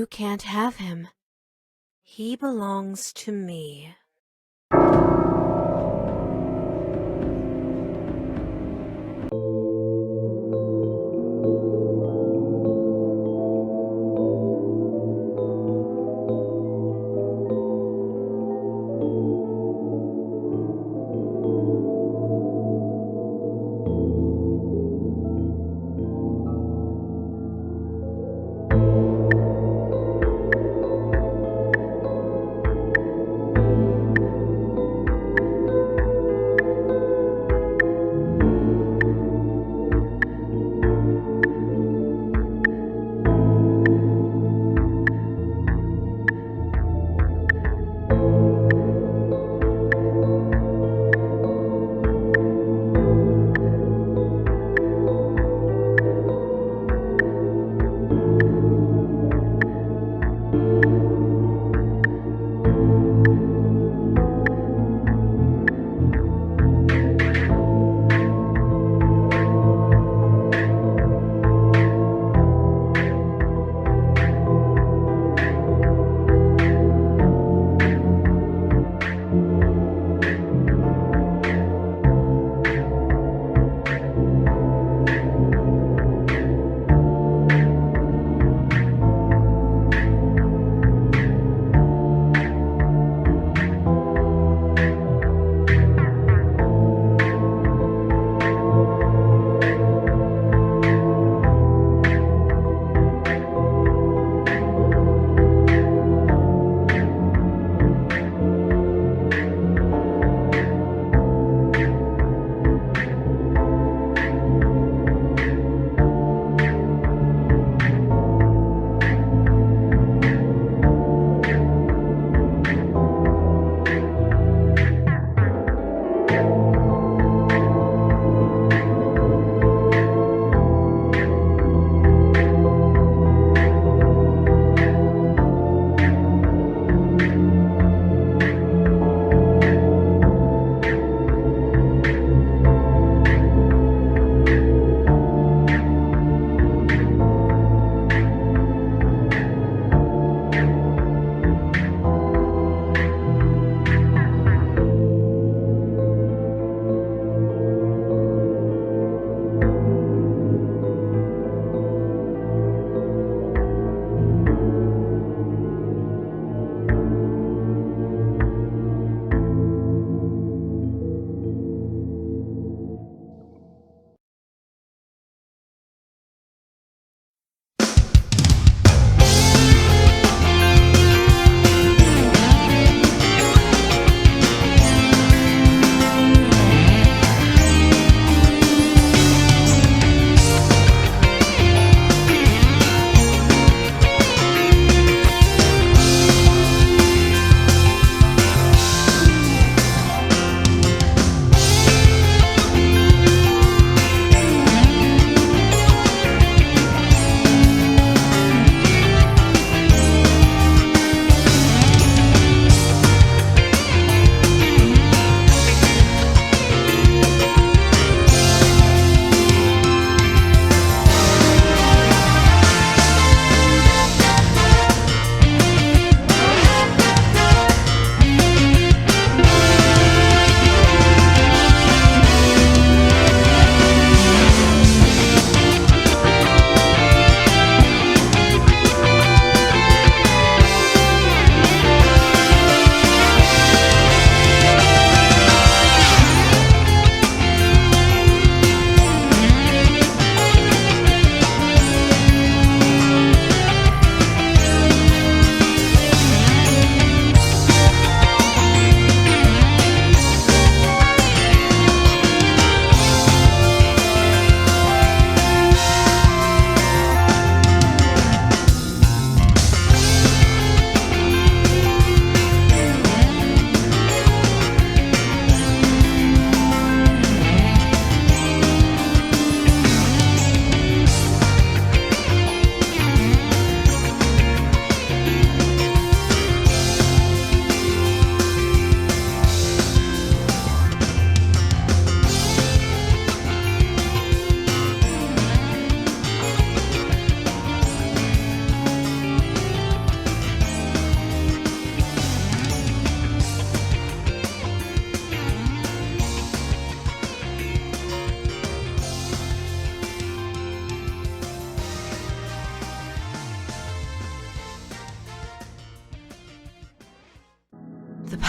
can't have him. He belongs to me.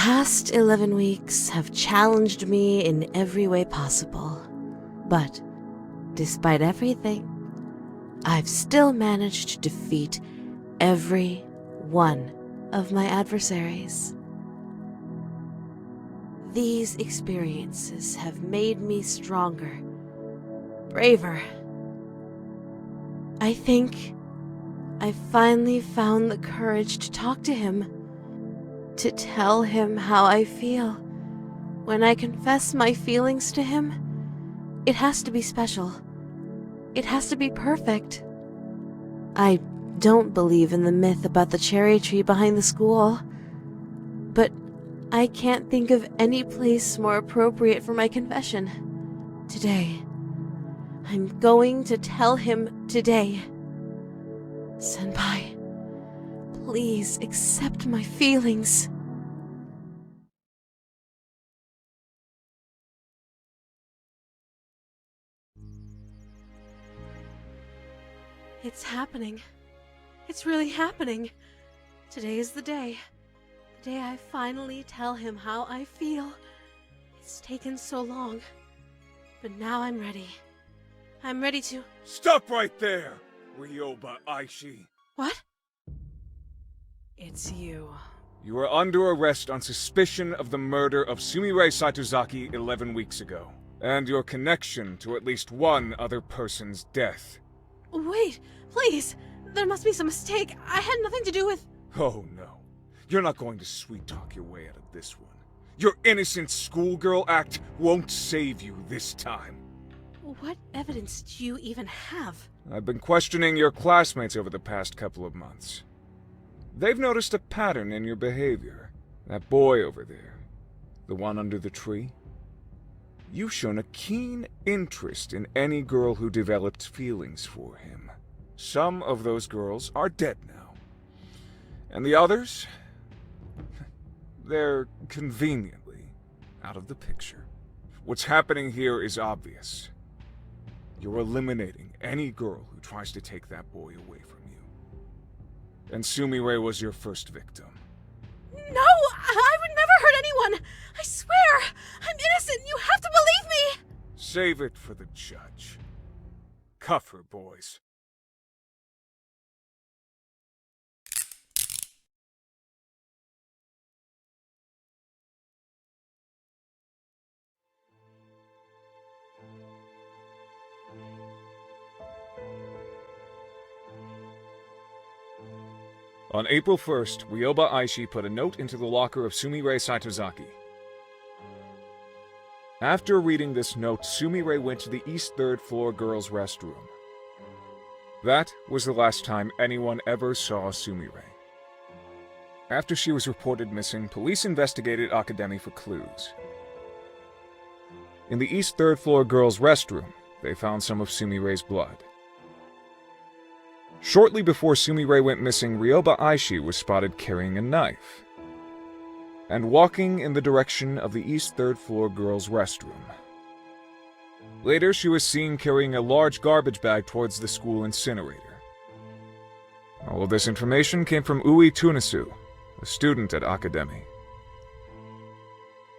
past 11 weeks have challenged me in every way possible, but despite everything, I've still managed to defeat every one of my adversaries. These experiences have made me stronger, braver. I think I finally found the courage to talk to him, to tell him how I feel. When I confess my feelings to him, it has to be special. It has to be perfect. I don't believe in the myth about the cherry tree behind the school, but I can't think of any place more appropriate for my confession. Today. I'm going to tell him today. Senpai, please accept my feelings. It's happening. It's really happening. Today is the day. The day I finally tell him how I feel. It's taken so long, but now I'm ready. I'm ready to— Stop right there, Ryoba Aishi. What? It's you. You are under arrest on suspicion of the murder of Sumire Saitozaki 11 weeks ago, and your connection to at least one other person's death. Wait, please! There must be some mistake. I had nothing to do with— Oh no. You're not going to sweet-talk your way out of this one. Your innocent schoolgirl act won't save you this time. What evidence do you even have? I've been questioning your classmates over the past couple of months. They've noticed a pattern in your behavior. That boy over there, the one under the tree. You've shown a keen interest in any girl who developed feelings for him. Some of those girls are dead now. And the others? They're conveniently out of the picture. What's happening here is obvious. You're eliminating any girl who tries to take that boy away from you. And Sumire was your first victim. No! I would never hurt anyone! I swear! I'm innocent! You have to believe me! Save it for the judge. Cuff her, boys. On April 1st, Ryoba Aishi put a note into the locker of Sumire Saitozaki. After reading this note, Sumire went to the East 3rd floor girls' restroom. That was the last time anyone ever saw Sumire. After she was reported missing, police investigated Academy for clues. In the East 3rd floor girls' restroom, they found some of Sumire's blood. Shortly before Sumire went missing, Ryoba Aishi was spotted carrying a knife and walking in the direction of the East 3rd floor girls' restroom. Later, she was seen carrying a large garbage bag towards the school incinerator. All of this information came from Ui Tunisu, a student at Academy,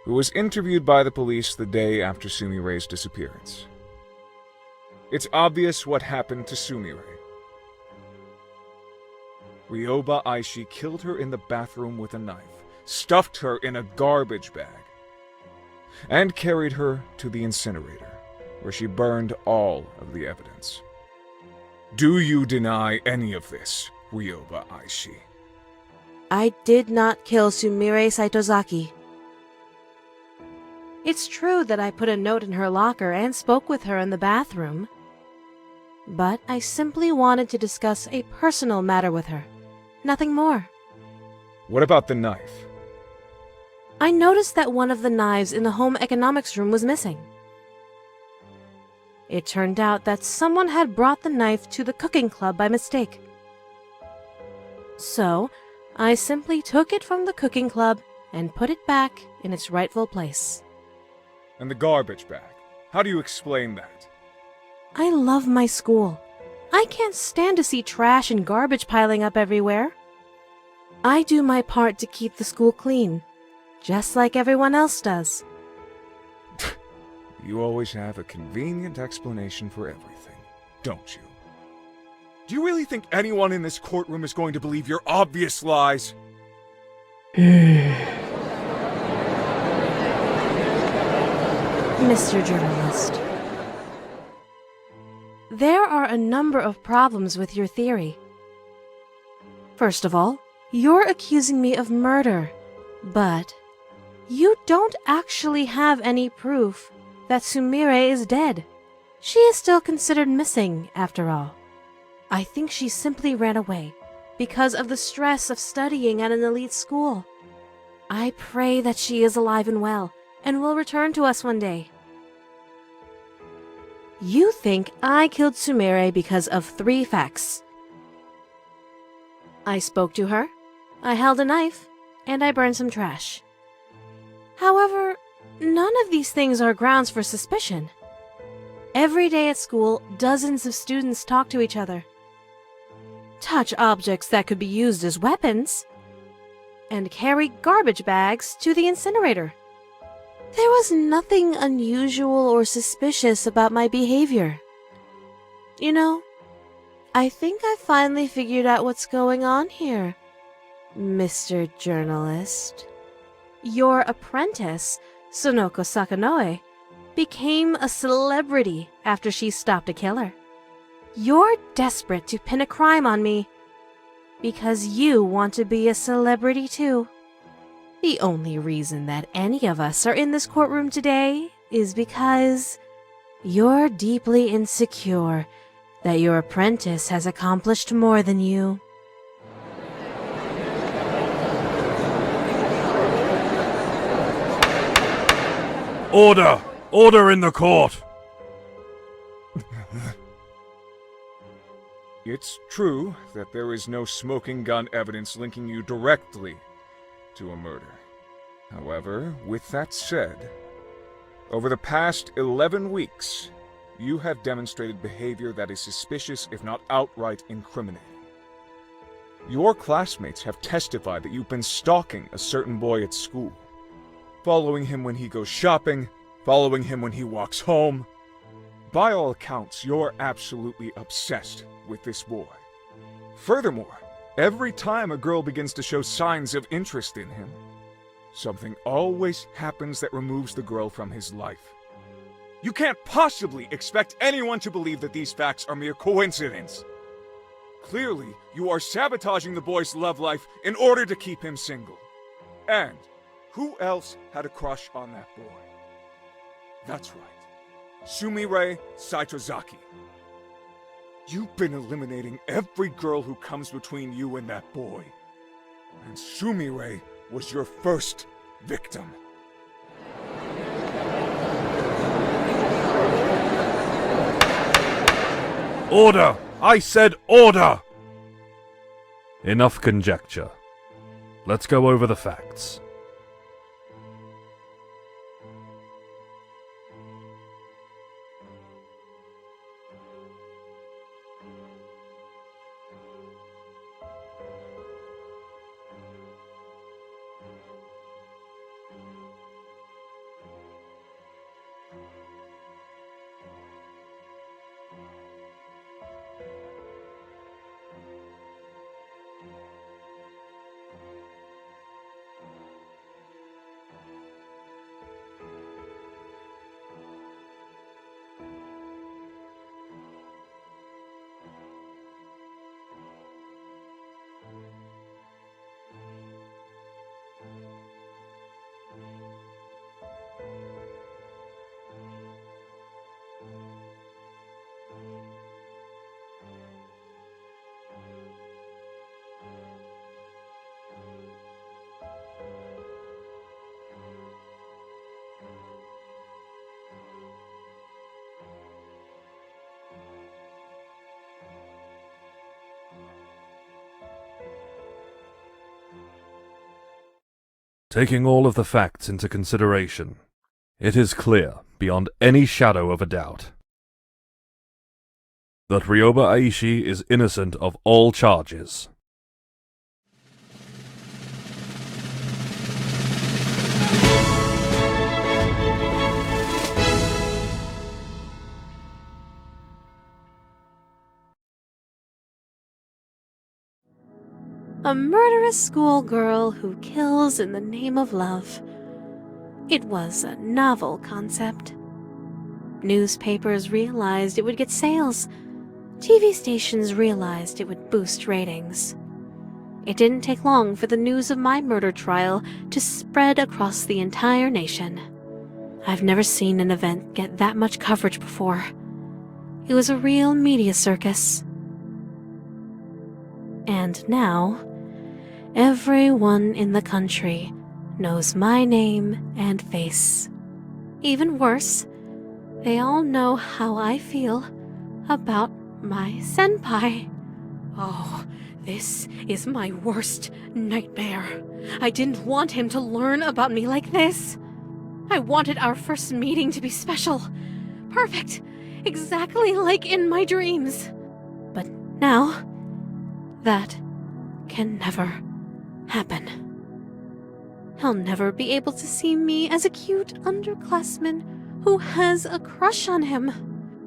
who was interviewed by the police the day after Sumire's disappearance. It's obvious what happened to Sumire. Ryoba Aishi killed her in the bathroom with a knife, stuffed her in a garbage bag, and carried her to the incinerator, where she burned all of the evidence. Do you deny any of this, Ryoba Aishi? I did not kill Sumire Saitozaki. It's true that I put a note in her locker and spoke with her in the bathroom, but I simply wanted to discuss a personal matter with her. Nothing more. What about the knife? I noticed that one of the knives in the home economics room was missing. It turned out that someone had brought the knife to the cooking club by mistake. So, I simply took it from the cooking club and put it back in its rightful place. And the garbage bag? How do you explain that? I love my school. I can't stand to see trash and garbage piling up everywhere. I do my part to keep the school clean, just like everyone else does. You always have a convenient explanation for everything, don't you? Do you really think anyone in this courtroom is going to believe your obvious lies? Mr. Journalist, there are a number of problems with your theory. First of all, you're accusing me of murder, but you don't actually have any proof that Sumire is dead. She is still considered missing, after all. I think she simply ran away because of the stress of studying at an elite school. I pray that she is alive and well and will return to us one day. You think I killed Sumire because of 3 facts. I spoke to her, I held a knife, and I burned some trash. However, none of these things are grounds for suspicion. Every day at school, dozens of students talk to each other, touch objects that could be used as weapons, and carry garbage bags to the incinerator. There was nothing unusual or suspicious about my behavior. You know, I think I finally figured out what's going on here, Mr. Journalist. Your apprentice, Sonoko Sakanoe, became a celebrity after she stopped a killer. You're desperate to pin a crime on me because you want to be a celebrity too. The only reason that any of us are in this courtroom today is because you're deeply insecure that your apprentice has accomplished more than you. Order! Order in the court! It's true that there is no smoking gun evidence linking you directly to a murder. However, with that said, over the past 11 weeks, you have demonstrated behavior that is suspicious if not outright incriminating. Your classmates have testified that you've been stalking a certain boy at school, following him when he goes shopping, following him when he walks home. By all accounts, you're absolutely obsessed with this boy. Furthermore, every time a girl begins to show signs of interest in him, something always happens that removes the girl from his life. You can't possibly expect anyone to believe that these facts are mere coincidence. Clearly, you are sabotaging the boy's love life in order to keep him single. And who else had a crush on that boy? That's right, Sumire Saitozaki. You've been eliminating every girl who comes between you and that boy. And Sumire was your first victim. Order! I said order! Enough conjecture. Let's go over the facts. Taking all of the facts into consideration, it is clear, beyond any shadow of a doubt, that Ryoba Aishi is innocent of all charges. A murderous schoolgirl who kills in the name of love. It was a novel concept. Newspapers realized it would get sales. TV stations realized it would boost ratings. It didn't take long for the news of my murder trial to spread across the entire nation. I've never seen an event get that much coverage before. It was a real media circus. And now, everyone in the country knows my name and face. Even worse, they all know how I feel about my senpai. Oh, this is my worst nightmare. I didn't want him to learn about me like this. I wanted our first meeting to be special. Perfect. Exactly like in my dreams. But now, that can never happen. He'll never be able to see me as a cute underclassman who has a crush on him.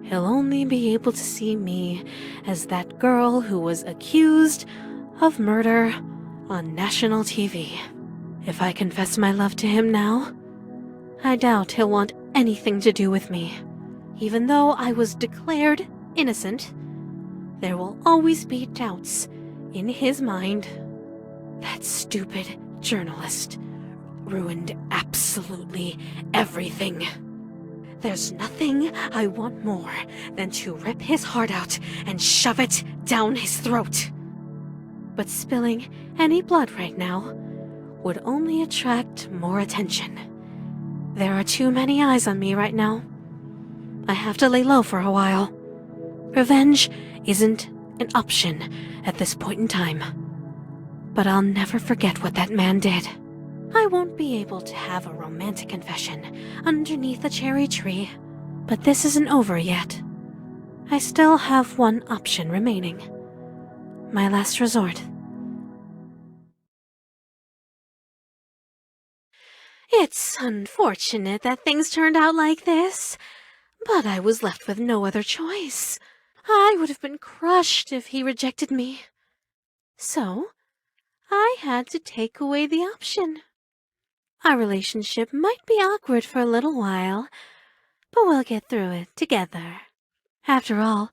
He'll only be able to see me as that girl who was accused of murder on national TV. If I confess my love to him now, I doubt he'll want anything to do with me. Even though I was declared innocent, there will always be doubts in his mind. That stupid journalist ruined absolutely everything. There's nothing I want more than to rip his heart out and shove it down his throat. But spilling any blood right now would only attract more attention. There are too many eyes on me right now. I have to lay low for a while. Revenge isn't an option at this point in time. But I'll never forget what that man did. I won't be able to have a romantic confession underneath a cherry tree, but this isn't over yet. I still have one option remaining. My last resort. It's unfortunate that things turned out like this, but I was left with no other choice. I would have been crushed if he rejected me. So, I had to take away the option. Our relationship might be awkward for a little while, but we'll get through it together. After all,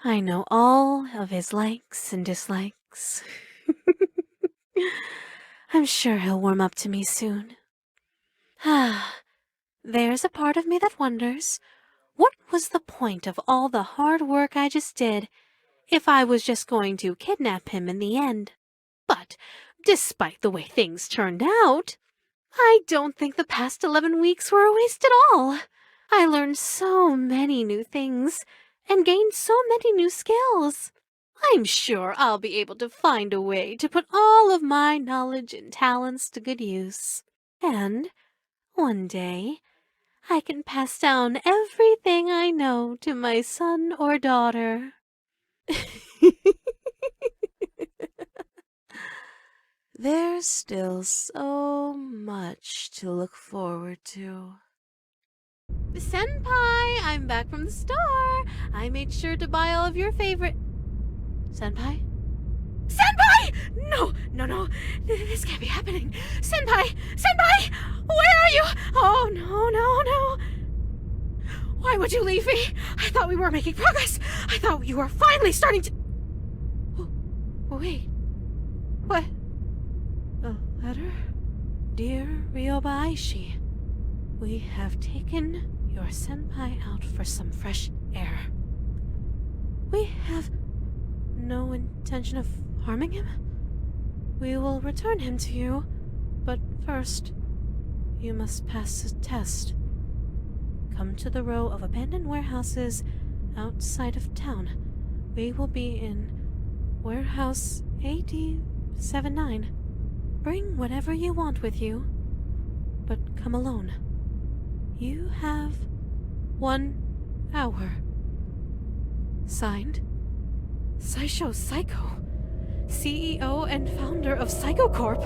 I know all of his likes and dislikes. I'm sure he'll warm up to me soon. There's a part of me that wonders, what was the point of all the hard work I just did if I was just going to kidnap him in the end? But, despite the way things turned out, I don't think the past 11 weeks were a waste at all. I learned so many new things and gained so many new skills. I'm sure I'll be able to find a way to put all of my knowledge and talents to good use. And one day, I can pass down everything I know to my son or daughter. There's still so much to look forward to. Senpai, I'm back from the store. I made sure to buy all of your favorite... Senpai? Senpai! No. This can't be happening. Senpai! Where are you? Oh, no. Why would you leave me? I thought we were making progress. I thought you were finally starting to... Oh, wait. What? A letter? Dear Ryoba Aishi, we have taken your senpai out for some fresh air. We have no intention of harming him. We will return him to you, but first, you must pass a test. Come to the row of abandoned warehouses outside of town. We will be in warehouse AD79. Bring whatever you want with you, but come alone. You have 1 hour. Signed, Saisho Psycho, CEO and founder of Psycho Corp.